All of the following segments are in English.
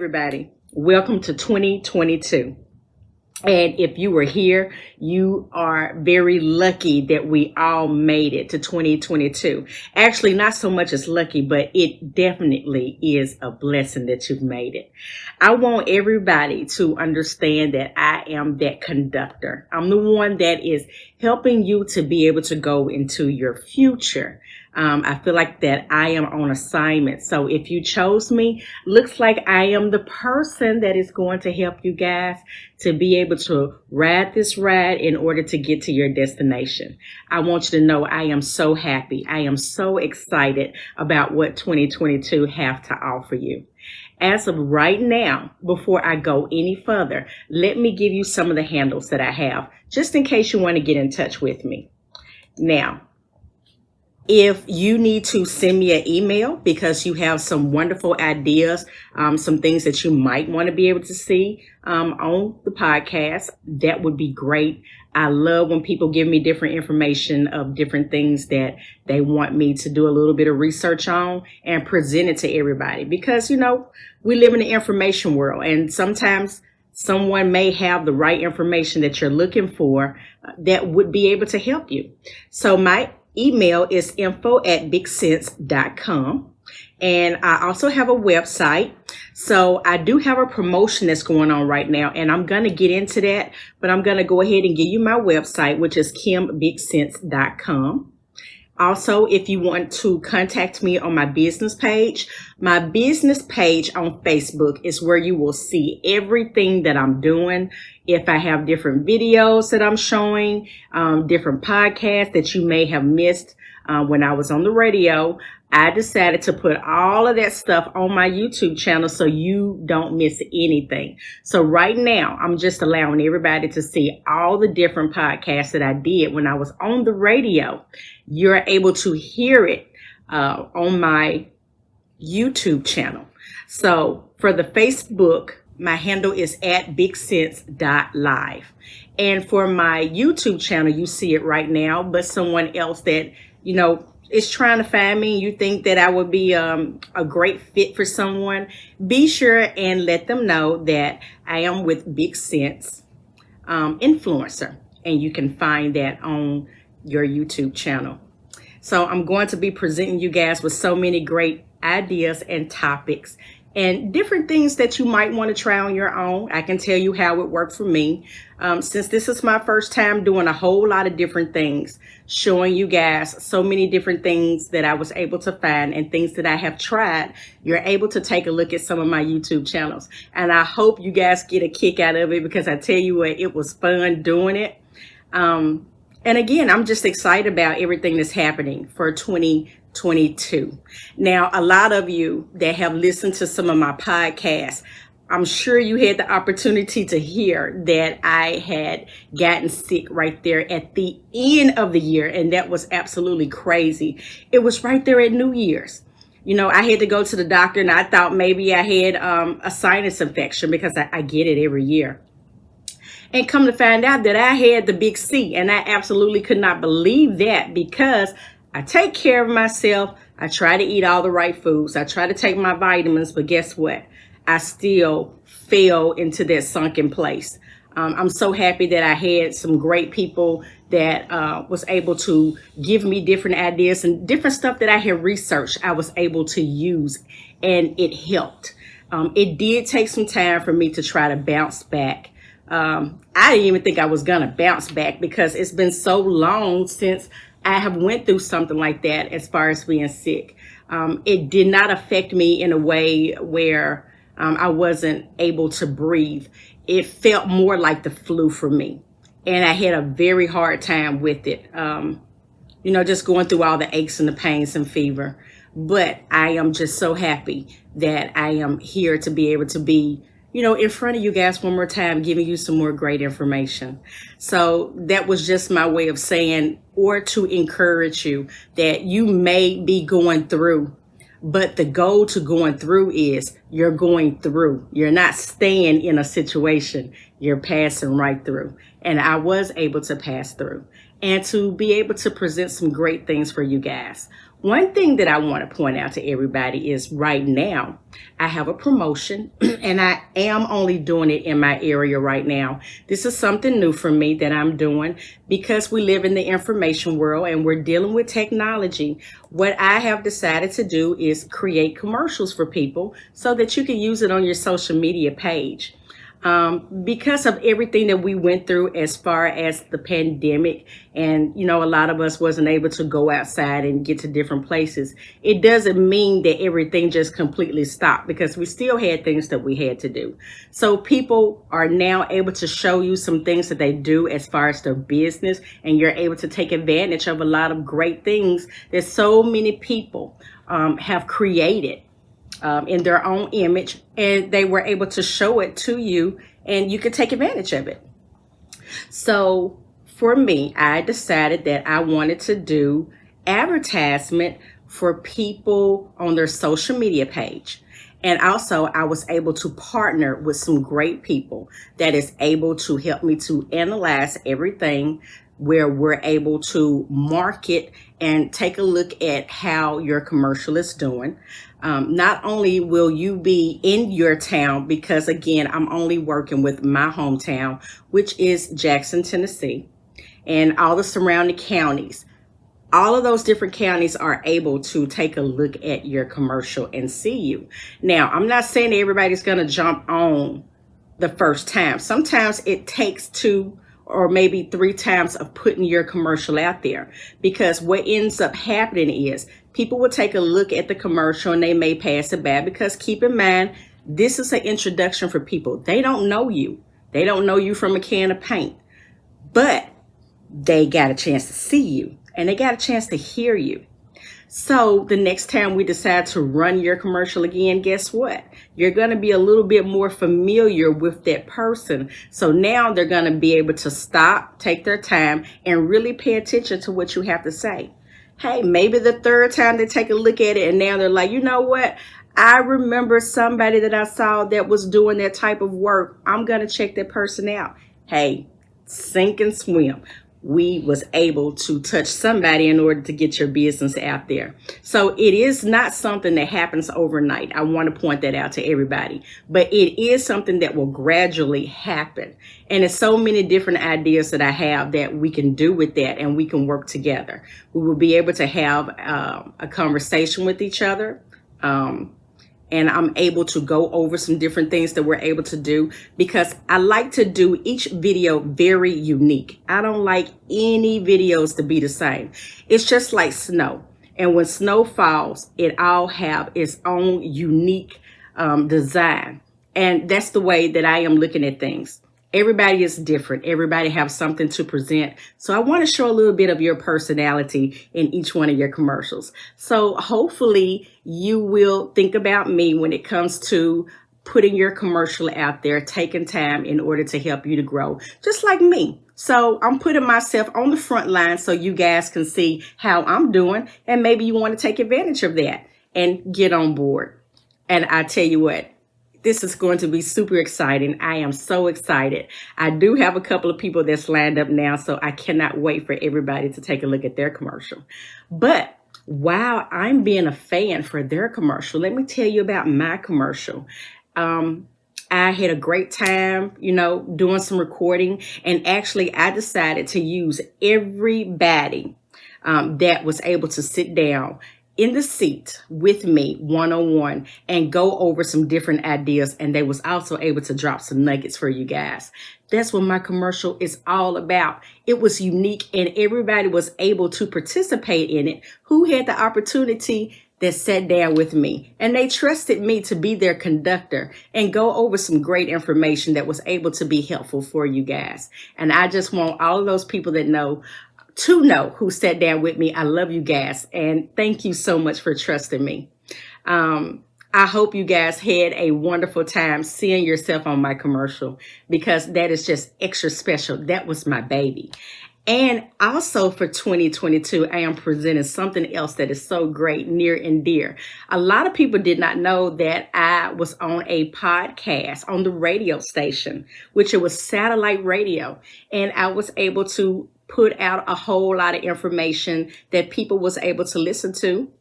everybody. Welcome to 2022. And if you were here, you are very lucky that we all made it to 2022. Actually, not so much as lucky, but it definitely is a blessing that you've made it. I want everybody to understand that I am that conductor. I'm the one that is helping you to be able to go into your future. I feel like that I am on assignment. So if you chose me, looks like I am the person that is going to help you guys to be able to ride this ride in order to get to your destination. I want you to know I am so happy. I am so excited about what 2022 have to offer you. As of right now, before I go any further, let me give you some of the handles that I have, just in case you want to get in touch with me. Now, if you need to send me an email because you have some wonderful ideas, some things that you might want to be able to see on the podcast, that would be great. I love when people give me different information of different things that they want me to do a little bit of research on and present it to everybody because, you know, we live in the information world and sometimes someone may have the right information that you're looking for that would be able to help you. So my email is info@BigSense.com. And I also have a website. So I do have a promotion that's going on right now, and I'm going to get into that, but I'm going to go ahead and give you my website, which is KimBigSense.com. Also, if you want to contact me on my business page on Facebook is where you will see everything that I'm doing. If I have different videos that I'm showing, different podcasts that you may have missed when I was on the radio, I decided to put all of that stuff on my YouTube channel so you don't miss anything. So right now, I'm just allowing everybody to see all the different podcasts that I did when I was on the radio. You're able to hear it on my YouTube channel. So for the Facebook, my handle is @BigSense.live. And for my YouTube channel, you see it right now, but someone else that, you know, is trying to find me, you think that I would be a great fit for someone, be sure and let them know that I am with BigSense Influencer, and you can find that on your YouTube channel. So I'm going to be presenting you guys with so many great ideas and topics and different things that you might want to try on your own. I can tell you how it worked for me. Since this is my first time doing a whole lot of different things, showing you guys so many different things that I was able to find and things that I have tried, you're able to take a look at some of my YouTube channels. And I hope you guys get a kick out of it because I tell you what, it was fun doing it. And again, I'm just excited about everything that's happening for 2022. Now, a lot of you that have listened to some of my podcasts, I'm sure you had the opportunity to hear that I had gotten sick right there at the end of the year, and that was absolutely crazy. It was right there at New Year's. You know, I had to go to the doctor, and I thought maybe I had a sinus infection because I get it every year. And come to find out that I had the big C, and I absolutely could not believe that because I take care of myself. I try to eat all the right foods. I try to take my vitamins, but guess what? I still fell into that sunken place. I'm so happy that I had some great people that was able to give me different ideas and different stuff that I had researched. I was able to use, and it helped. It did take some time for me to try to bounce back. I didn't even think I was gonna bounce back because it's been so long since I have went through something like that as far as being sick. It did not affect me in a way where I wasn't able to breathe. It felt more like the flu for me. And I had a very hard time with it. You know, just going through all the aches and the pains and fever. But I am just so happy that I am here to be able to be, you know, in front of you guys one more time, giving you some more great information. So that was just my way of saying, or to encourage you that you may be going through, but the goal to going through is you're going through. You're not staying in a situation. You're passing right through. And I was able to pass through. and to be able to present some great things for you guys. One thing that I want to point out to everybody is right now, I have a promotion and I am only doing it in my area right now. This is something new for me that I'm doing because we live in the information world and we're dealing with technology. What I have decided to do is create commercials for people so that you can use it on your social media page. Because of everything that we went through as far as the pandemic, and a lot of us wasn't able to go outside and get to different places, it doesn't mean that everything just completely stopped, because we still had things that we had to do. So people are now able to show you some things that they do as far as their business, and you're able to take advantage of a lot of great things that so many people have created in their own image, and they were able to show it to you and you could take advantage of it. So for me, I decided that I wanted to do advertisement for people on their social media page. And also I was able to partner with some great people that is able to help me to analyze everything, where we're able to market and take a look at how your commercial is doing. Not only will you be in your town, because again, I'm only working with my hometown, which is Jackson, Tennessee, and all the surrounding counties. All of those different counties are able to take a look at your commercial and see you. Now, I'm not saying everybody's going to jump on the first time. Sometimes it takes 2 or maybe 3 times of putting your commercial out there, because what ends up happening is people will take a look at the commercial and they may pass it by, because keep in mind, this is an introduction for people. They don't know you. They don't know you from a can of paint, but they got a chance to see you and they got a chance to hear you. So the next time we decide to run your commercial again, guess what? You're going to be a little bit more familiar with that person. So now they're going to be able to stop, take their time, and really pay attention to what you have to say. Hey, maybe the 3rd time they take a look at it and now they're like, you know what? I remember somebody that I saw that was doing that type of work. I'm going to check that person out. Hey, sink and swim. We was able to touch somebody in order to get your business out there. So it is not something that happens overnight. I want to point that out to everybody, but it is something that will gradually happen. And there's so many different ideas that I have that we can do with that, and we can work together. We will be able to have a conversation with each other. And I'm able to go over some different things that we're able to do, because I like to do each video very unique. I don't like any videos to be the same. It's just like snow. And when snow falls, it all have its own unique design. And that's the way that I am looking at things. Everybody is different. Everybody has something to present. So I want to show a little bit of your personality in each one of your commercials. So hopefully you will think about me when it comes to putting your commercial out there, taking time in order to help you to grow, just like me. So I'm putting myself on the front line so you guys can see how I'm doing, and maybe you want to take advantage of that and get on board. And I tell you what, this is going to be super exciting. I am so excited. I do have a couple of people that's lined up now, so I cannot wait for everybody to take a look at their commercial. But while I'm being a fan for their commercial, let me tell you about my commercial. I had a great time, doing some recording, and actually I decided to use everybody that was able to sit down in the seat with me one-on-one and go over some different ideas, and they was also able to drop some nuggets for you guys. That's what my commercial is all about. It was unique, and everybody was able to participate in it who had the opportunity that sat down with me, and they trusted me to be their conductor and go over some great information that was able to be helpful for you guys. And I just want all of those people that know to know who sat down with me. I love you guys, and thank you so much for trusting me. I hope you guys had a wonderful time seeing yourself on my commercial, because that is just extra special. That was my baby. And also for 2022, I am presenting something else that is so great, near and dear. A lot of people did not know that I was on a podcast on the radio station, which it was satellite radio. And I was able to put out a whole lot of information that people was able to listen to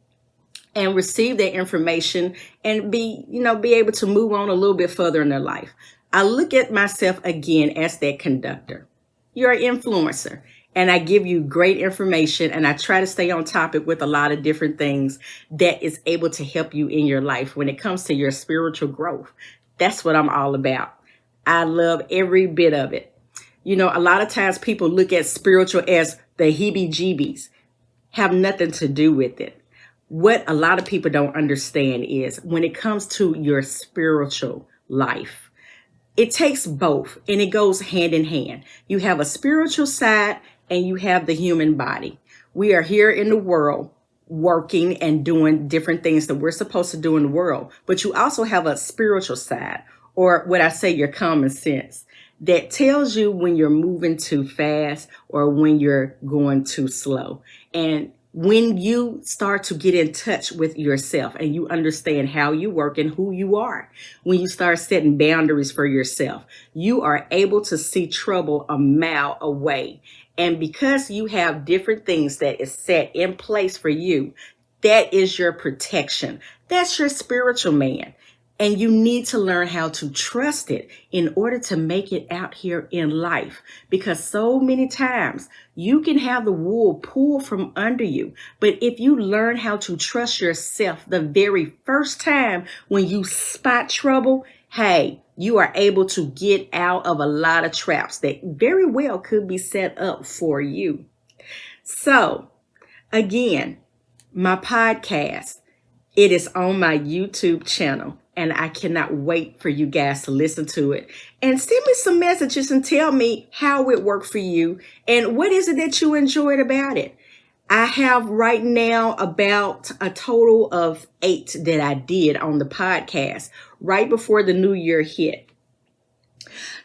and receive that information and be able to move on a little bit further in their life. I look at myself again as that conductor. You're an influencer, and I give you great information, and I try to stay on topic with a lot of different things that is able to help you in your life when it comes to your spiritual growth. That's what I'm all about. I love every bit of it. A lot of times people look at spiritual as the heebie-jeebies, have nothing to do with it. What a lot of people don't understand is when it comes to your spiritual life, it takes both and it goes hand in hand. You have a spiritual side and you have the human body. We are here in the world working and doing different things that we're supposed to do in the world, but you also have a spiritual side, or what I say, your common sense, that tells you when you're moving too fast or when you're going too slow. And when you start to get in touch with yourself and you understand how you work and who you are, when you start setting boundaries for yourself, you are able to see trouble a mile away. And because you have different things that is set in place for you, that is your protection. That's your spiritual man. And you need to learn how to trust it in order to make it out here in life. Because so many times you can have the wool pulled from under you. But if you learn how to trust yourself the very first time when you spot trouble, hey, you are able to get out of a lot of traps that very well could be set up for you. So, again, my podcast, it is on my YouTube channel. And I cannot wait for you guys to listen to it and send me some messages and tell me how it worked for you and what is it that you enjoyed about it. I have right now about a total of 8 that I did on the podcast right before the new year hit.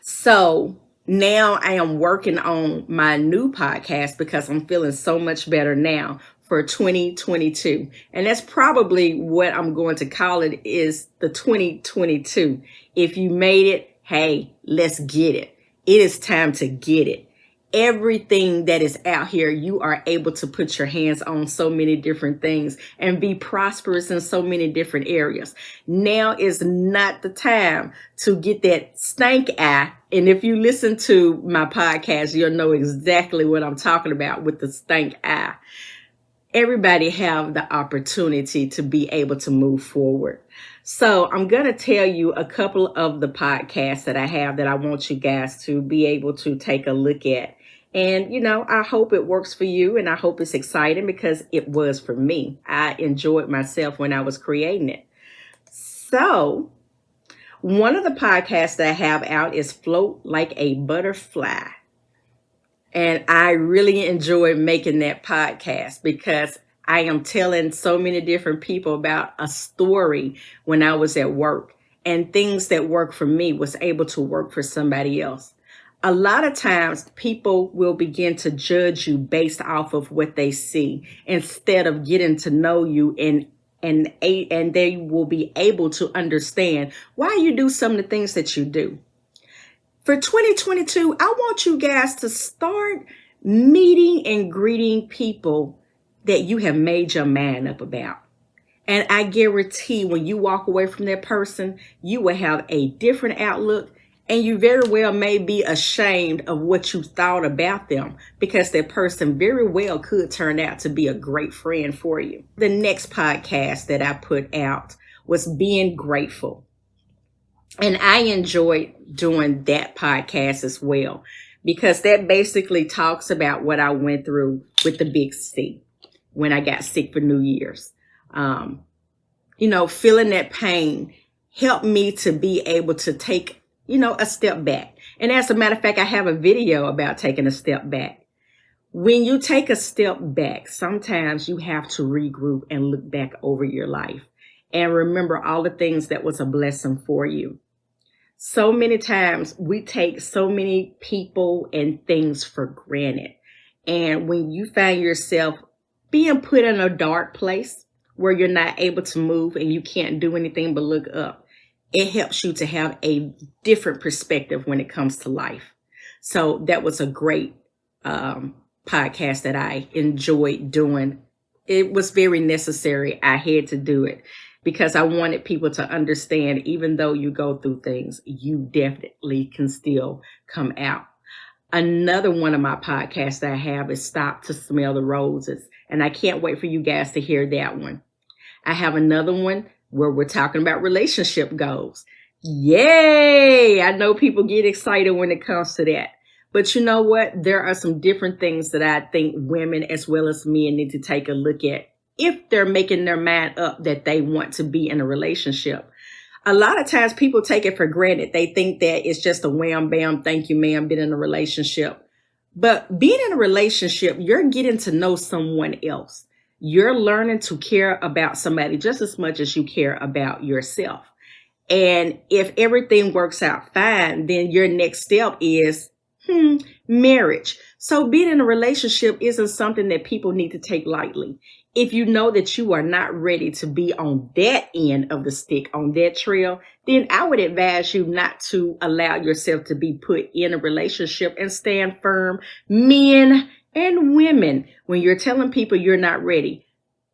So now I am working on my new podcast because I'm feeling so much better now for 2022. And that's probably what I'm going to call it, is the 2022. If you made it, hey, let's get it. It is time to get it. Everything that is out here, you are able to put your hands on so many different things and be prosperous in so many different areas. Now is not the time to get that stank eye. And if you listen to my podcast, you'll know exactly what I'm talking about with the stank eye. Everybody have the opportunity to be able to move forward. So I'm going to tell you a couple of the podcasts that I have that I want you guys to be able to take a look at. And, I hope it works for you, and I hope it's exciting because it was for me. I enjoyed myself when I was creating it. So one of the podcasts that I have out is Float Like a Butterfly. And I really enjoyed making that podcast because I am telling so many different people about a story when I was at work, and things that worked for me was able to work for somebody else. A lot of times people will begin to judge you based off of what they see instead of getting to know you, and they will be able to understand why you do some of the things that you do. For 2022, I want you guys to start meeting and greeting people that you have made your mind up about. And I guarantee when you walk away from that person, you will have a different outlook, and you very well may be ashamed of what you thought about them because that person very well could turn out to be a great friend for you. The next podcast that I put out was Being Grateful. And I enjoyed doing that podcast as well because that basically talks about what I went through with the big C when I got sick for New Year's. Feeling that pain helped me to be able to take, a step back. And as a matter of fact, I have a video about taking a step back. When you take a step back, sometimes you have to regroup and look back over your life and remember all the things that was a blessing for you. So many times we take so many people and things for granted. And when you find yourself being put in a dark place where you're not able to move and you can't do anything but look up, it helps you to have a different perspective when it comes to life. So that was a great podcast that I enjoyed doing. It was very necessary. I had to do it because I wanted people to understand, even though you go through things, you definitely can still come out. Another one of my podcasts that I have is Stop to Smell the Roses. And I can't wait for you guys to hear that one. I have another one where we're talking about relationship goals. Yay! I know people get excited when it comes to that. But you know what? There are some different things that I think women as well as men need to take a look at if they're making their mind up that they want to be in a relationship. A lot of times people take it for granted. They think that it's just a wham, bam, thank you, ma'am, been in a relationship. But being in a relationship, you're getting to know someone else. You're learning to care about somebody just as much as you care about yourself. And if everything works out fine, then your next step is marriage. So being in a relationship isn't something that people need to take lightly. If you know that you are not ready to be on that end of the stick, on that trail, then I would advise you not to allow yourself to be put in a relationship, and stand firm. Men and women, when you're telling people you're not ready,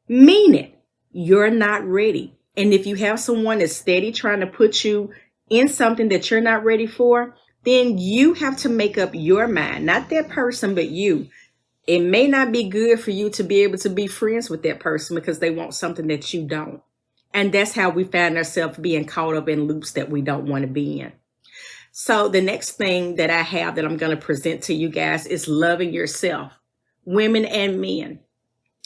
mean it. You're not ready. And if you have someone that's steady trying to put you in something that you're not ready for, then you have to make up your mind, not that person, but you. It may not be good for you to be able to be friends with that person because they want something that you don't. And that's how we find ourselves being caught up in loops that we don't want to be in. So the next thing that I have that I'm going to present to you guys is loving yourself. Women and men,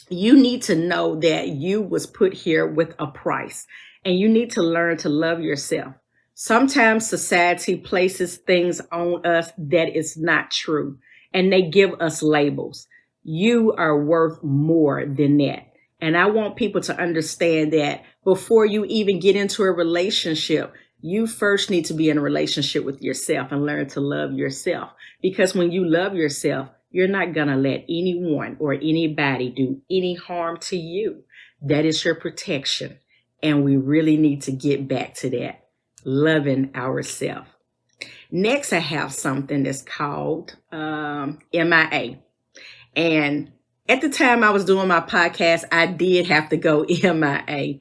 you need to know that you was put here with a price, and you need to learn to love yourself. Sometimes society places things on us that is not true, and they give us labels. You are worth more than that. And I want people to understand that before you even get into a relationship, you first need to be in a relationship with yourself and learn to love yourself. Because when you love yourself, you're not going to let anyone or anybody do any harm to you. That is your protection. And we really need to get back to that, loving ourselves. Next, I have something that's called MIA. And at the time I was doing my podcast, I did have to go MIA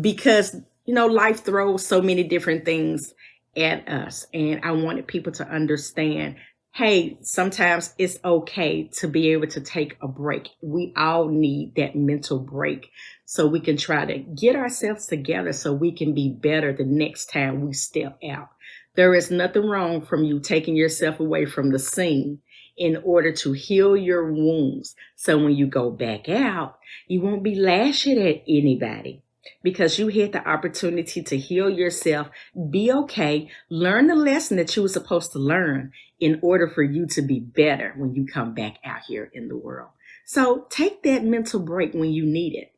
because, life throws so many different things at us. And I wanted people to understand, hey, sometimes it's okay to be able to take a break. We all need that mental break so we can try to get ourselves together so we can be better the next time we step out. There is nothing wrong from you taking yourself away from the scene in order to heal your wounds. So when you go back out, you won't be lashing at anybody because you had the opportunity to heal yourself, be okay, learn the lesson that you were supposed to learn in order for you to be better when you come back out here in the world. So take that mental break when you need it.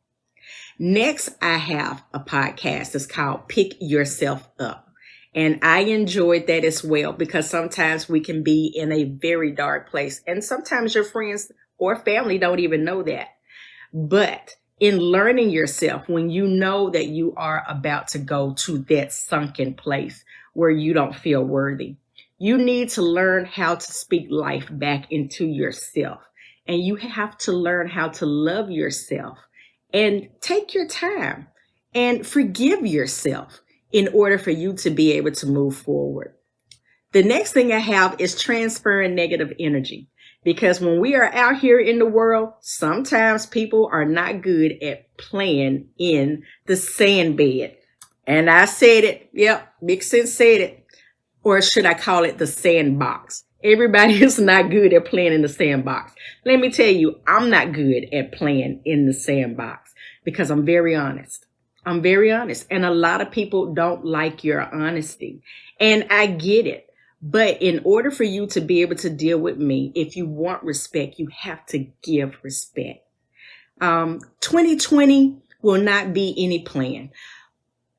Next, I have a podcast that's called Pick Yourself Up. And I enjoyed that as well because sometimes we can be in a very dark place. And sometimes your friends or family don't even know that. But in learning yourself, when you know that you are about to go to that sunken place where you don't feel worthy, you need to learn how to speak life back into yourself. And you have to learn how to love yourself and take your time and forgive yourself in order for you to be able to move forward. The next thing I have is transferring negative energy. Because when we are out here in the world, sometimes people are not good at playing in the sandbed. And I said it. Yep, BigSense said it. Or should I call it the sandbox? Everybody is not good at playing in the sandbox. Let me tell you, I'm not good at playing in the sandbox because I'm very honest. I'm very honest. And a lot of people don't like your honesty. And I get it. But in order for you to be able to deal with me, if you want respect, you have to give respect. 2020 will not be any plan.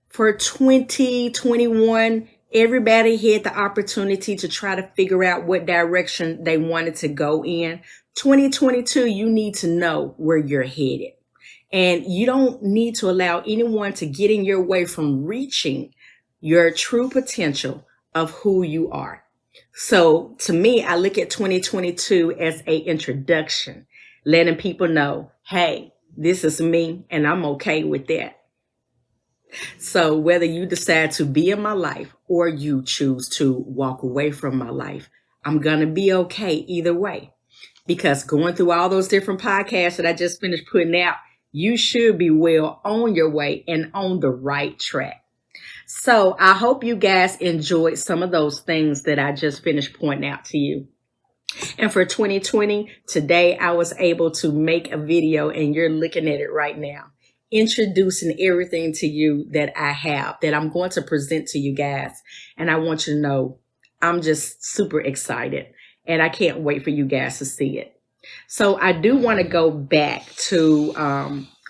For 2021, everybody had the opportunity to try to figure out what direction they wanted to go in. 2022, you need to know where you're headed. And you don't need to allow anyone to get in your way from reaching your true potential of who you are. So to me, I look at 2022 as a introduction, letting people know, hey, this is me and I'm okay with that. So whether you decide to be in my life or you choose to walk away from my life, I'm going to be okay either way. Because going through all those different podcasts that I just finished putting out, you should be well on your way and on the right track. So I hope you guys enjoyed some of those things that I just finished pointing out to you. And for 2020, today I was able to make a video and you're looking at it right now, introducing everything to you that I have, that I'm going to present to you guys. And I want you to know I'm just super excited and I can't wait for you guys to see it. So I do want to go back to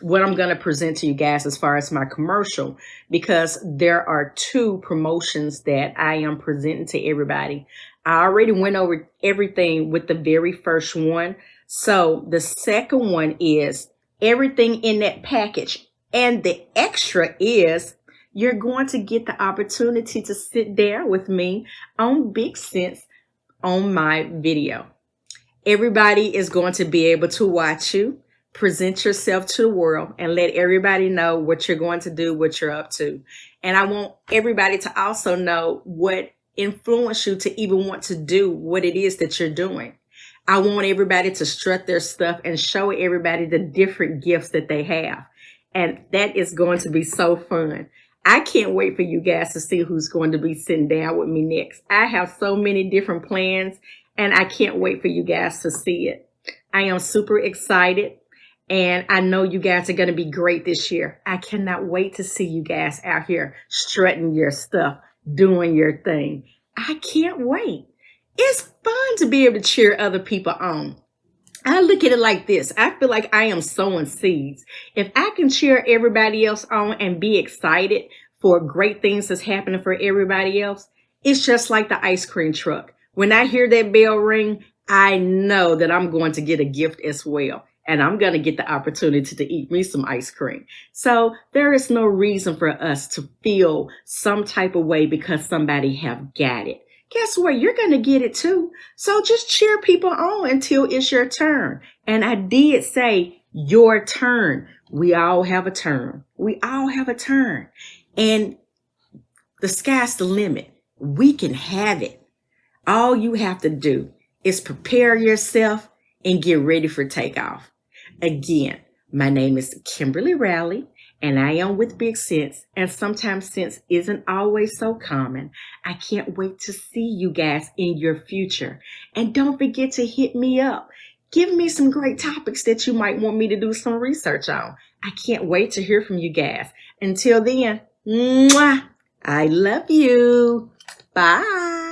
what I'm going to present to you guys as far as my commercial, because there are 2 promotions that I am presenting to everybody. I already went over everything with the very first one. So the second one is everything in that package. And the extra is you're going to get the opportunity to sit down with me on BigSense on my video. Everybody is going to be able to watch you, present yourself to the world, and let everybody know what you're going to do, what you're up to. And I want everybody to also know what influenced you to even want to do what it is that you're doing. I want everybody to strut their stuff and show everybody the different gifts that they have. And that is going to be so fun. I can't wait for you guys to see who's going to be sitting down with me next. I have so many different plans and I can't wait for you guys to see it. I am super excited and I know you guys are going to be great this year. I cannot wait to see you guys out here strutting your stuff, doing your thing. I can't wait. It's fun to be able to cheer other people on. I look at it like this. I feel like I am sowing seeds. If I can cheer everybody else on and be excited for great things that's happening for everybody else, it's just like the ice cream truck. When I hear that bell ring, I know that I'm going to get a gift as well. And I'm going to get the opportunity to eat me some ice cream. So there is no reason for us to feel some type of way because somebody have got it. Guess what? You're going to get it too. So just cheer people on until it's your turn. And I did say your turn. We all have a turn. We all have a turn. And the sky's the limit. We can have it. All you have to do is prepare yourself and get ready for takeoff. Again, my name is Kimberly Rowley. And I am with BigSense, and sometimes sense isn't always so common. I can't wait to see you guys in your future. And don't forget to hit me up. Give me some great topics that you might want me to do some research on. I can't wait to hear from you guys. Until then, mwah, I love you. Bye.